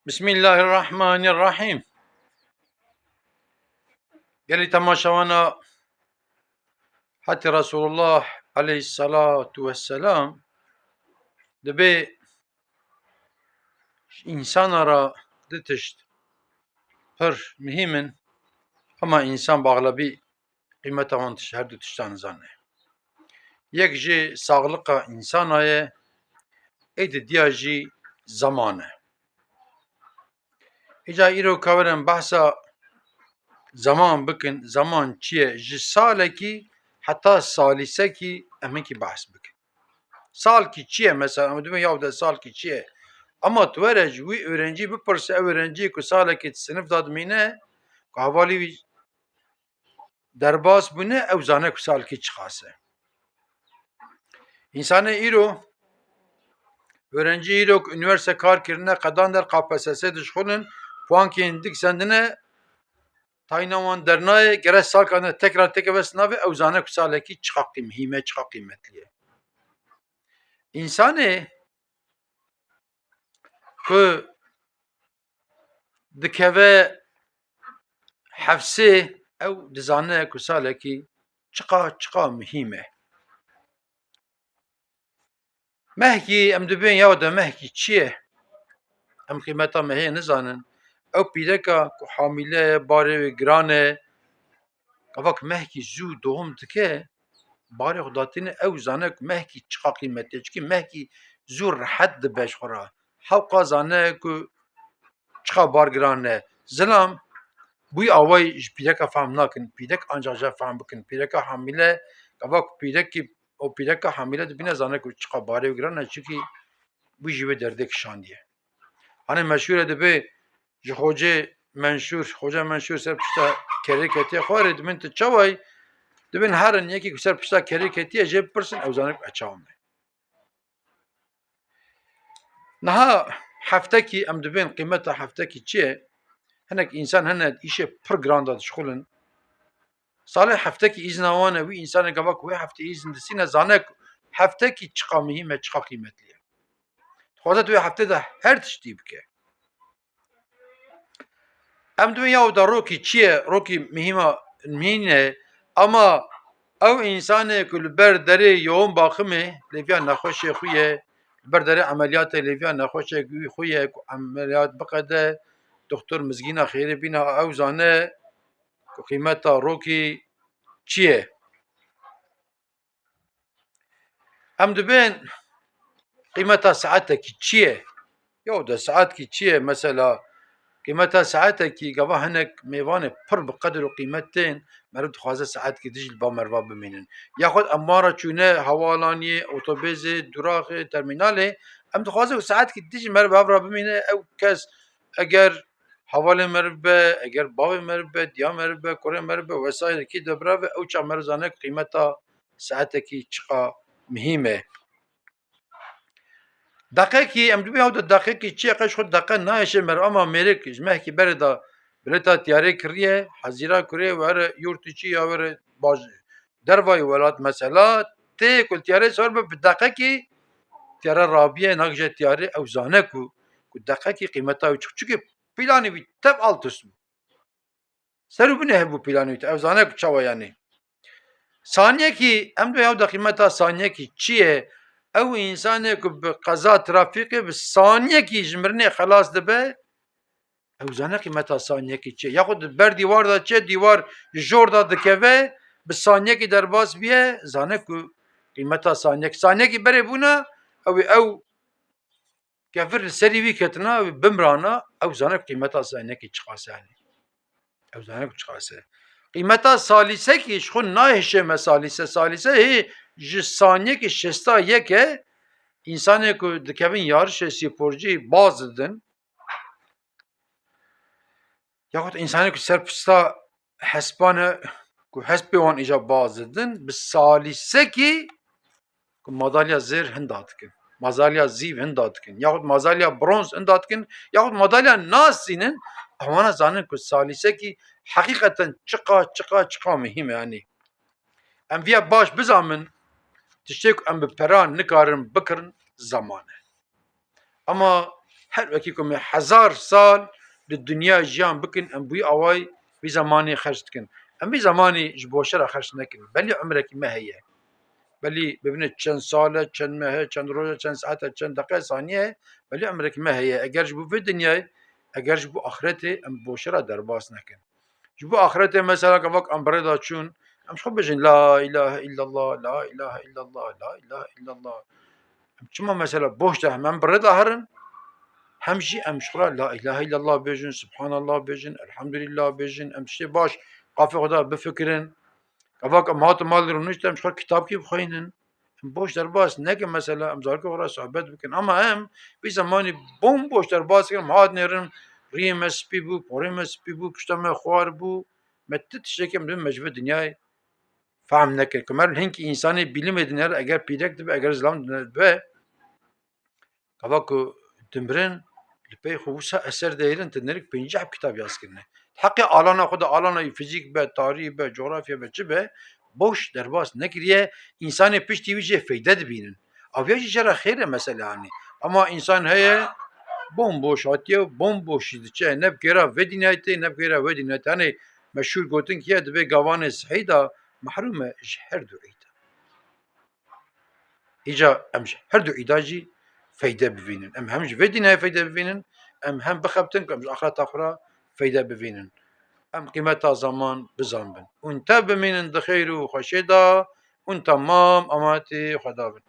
Bismillahirrahmanirrahim. Gelî temaşawana hatî Resulullah aleyhissalatu vesselam dibe insana ra di tişt pir mühim in ama insan baghlabî qîmeta wan her du tiştan zane. Yek jî saxliqa insana ye, ê diya jî zaman e. Îca îro kawerin behsa zaman bikin, zaman çi ye? Ji salekî heta salîsekî em hinkî behs bikin. Salkî çi ye mesela? Em dibin yaw de salkî çi ye? Ama tu were ji wî öğrencî bipirse ew öğrenciyê ku salekê di sinifda dimîne ku hevalî wî derbas bûne ew zane ku salkî çi xas e. Însanê îro öğrencî îro ku üniversite kar kirine qedan der KPSS dişxulin puankên dik sendine tayîna wan dernaye gerek salkan de tekrar tekeve sınavê ew zane ku salekî çiqa mîhîm e, çiqa qîmetlî ye. İnsanê ku dikeve hefsê ew dizane ku salekî çiqa mîhîm e. Mehkî em dibên yaw de mehkî çi ye? Em qîmeta mehê nizanin. Ew pîreka ku hamîle ye, barê wê giran e, gavak mehkî zû doğum dike, barê xwe datîne ew zane ku mehkî çiqa qîmetli ye. Çikî mehkî zû rehet dibe ji xwe re. Hewqa zane ku çiqa bar giran e. Zilam bûyî awayî ji pîreka fehm nakin. Pîrek ancak jî fehm bikin. Pîreka hamîle gavak pîrekî o pîreka hamîle dibîne zane ku çiqa barê wê giran e çikî wî jî wê derdê kişandiye. Hani meşhûr e dibe ji Hoca Menşûr ser pişta kerê ketiye xwarê dibin tu çawa yî? Dibin herin yekî ku ser pişta kerê ketiye jê bipirsin ew zane ku ez çawa me. Niha heftekî em dibên qîmeta heftekî çi ye? Hinek însan hene îşê pir giran da dişxulin. Salê heftekî îzna wan e wî însanê gavak wê heftê îzin disîne zane ku heftekî çiqa mîhîm e, çiqa qîmetlî ye. Dixwaze tu vê heftê de her tiştî bike. Em dibin yaw da rokî çi ye? Rokî mîhîn e ama ew însanê ku li ber derê yoğun baximê lêviya nexweşê xwe ye, li ber derê emeliyatê lêviya nexweşê xwe ye ku emeliyat biqede, doktor mizgîna xêrê bîne ew zane ku qîmeta rokî çi ye? Em dibên qîmeta saetekî çi ye? Yaw de saetkî çi ye? Mesela qîmeta saetekî gava hinek mêvanê pir bi qedir û qîmet tên meriv dixwaze saetkî dijî li ba merva bimînin. Yaxwed em wara çûne hewalaniyê, otobêzê, duraxê, termînalê em dixwaze ku saetkî dijî meriv hev ra bimîne ew kes eger hevalê meriv be, eger bavê meriv be, diya meriv be, kurê meriv be wesayîrekî de birave ew ça meriv zane ku qîmeta saetekî çiqa mîhîm e. Deqekî em dibin yaw de deqekî çi ye? Qeş xwe deqe nayêşe meriv ama mêrek ji mehkî berê da bilêta tiyarê kiriye, hezîra kiriye were yurtî çi ya were dervayê welat mesela tê ku li tiyarê sar be bi deqekî tiyara rabiye nagice tiyarê ew zane ku deqekî qîmeta wî çi çikî pîlanê wî tev altus bû. Ser û binê hebû pîlanê wî ew zane ku çawa yanî. Saniyekî em dibin yaw de qîmeta saniyekî çi ye? Ew însanê ku bi qeza trafîkê bi saniyekî ji mirinê xelas dibe ew zane qîmeta saniyekî çi ye? Yaxwed li ber dîwar da çi ye? Dîwar ji jor da dikeve bi saniyekî derbas bîye zane ku qîmeta saniyekî berê bûna ew kevir li serî wî ketina ew bimrana ew zane ku qîmeta saniyekî çi qas e yanî. Ew zane ku çi qas e. Qîmeta salîsekî ji xwe nahêşe me salîse hê ji saniyekî şêsta yek e însanê ku dikevin yarişê spîrcî baz didin yaxwed însanê ku ser pişta hespan e ku hespê wan îja baz didin bi salîsekî ku madalya zêr hinda dikin, madalya zîv hinda dikin, yaxwed madalya bronz hinda dikin, yaxwed madalya nasînin ew wana zanin ku salîsekî heqîqeten çiqa mîhîm e yanî. Em vîya baş bizamin tiştê ku em bi peran nikarin bikirin zaman e. Ama her wekî ku me hezar sal di dunya jiyan bikin em bûyî awayî vî zamanê xerc dikin. Em vî zamanî ji boşera xerc nekin. Belî emirekî me heye. Belî bibîne çend sal e, çend mehe, çend roj e, çend saet e, çend deqe saniye ye, belî emirekî me heye. Eger ji bo vê dinyayê, eger ji bo axiretê em boşera derbas nekin. Ji bo axiretê mesela kevak em birêda çûn, em ji xwe bijin la ilahe illallah, la ilahe illallah, la ilahe illallah. Çima mesela boş de hem birêda herin, hem jî em ji xwe re la ilahe illallah bêjin, subhanallah bêjin, elhamdülillah bêjin, em tiştê baş qafê xwe de bifikirin. Kevak em hatin malê rûniştin em ji xwe kitapkî bixwînin. Em boş derbas nekin mesela em zarokê xwe re sohbet bikin ama em vî zamanî bomboş derbas dikin em hatin êrin riyê me spî bû, porê me spî bû, pişta me xwar bû. Me ti tiştekî em dibin me ji vê dinyayê fehm nekin. Ku mer hinkî însanê bîlimê dinêre eger pîrek dibe, eger zilam dibe, kevak ku dimirin li pey xwe wisa eser deyêrin tu nerik 50 kitap yazkirine. Heqê alana xwe de alana fîzik be, tarîx be, coğrafya be, çi be, boş derbas nekiriye, însanê piştî wî jê feyde dibînin. Aviya jî jera xêr e mesela hanî. Ama însan heye bomboş hatiye bomboş jî diçe ne bi kêra vê dînyayê tê ne bi kêra wê dînyayê tê. Henê meşhûr gotin kiye divê gavanê sihî da mehrûm e ji her du îda. Îca em ji her du îda jî feyde bivînin. Em hem ji vê dînyayê feyde bivînin, em hem bixebtin ku em ji axireta xwe re feyde bivînin. Em qîmeta zaman bizanbin. Hûn tev bimînin di xêr û xweşê de, hûn temam emanetê Xweda bin.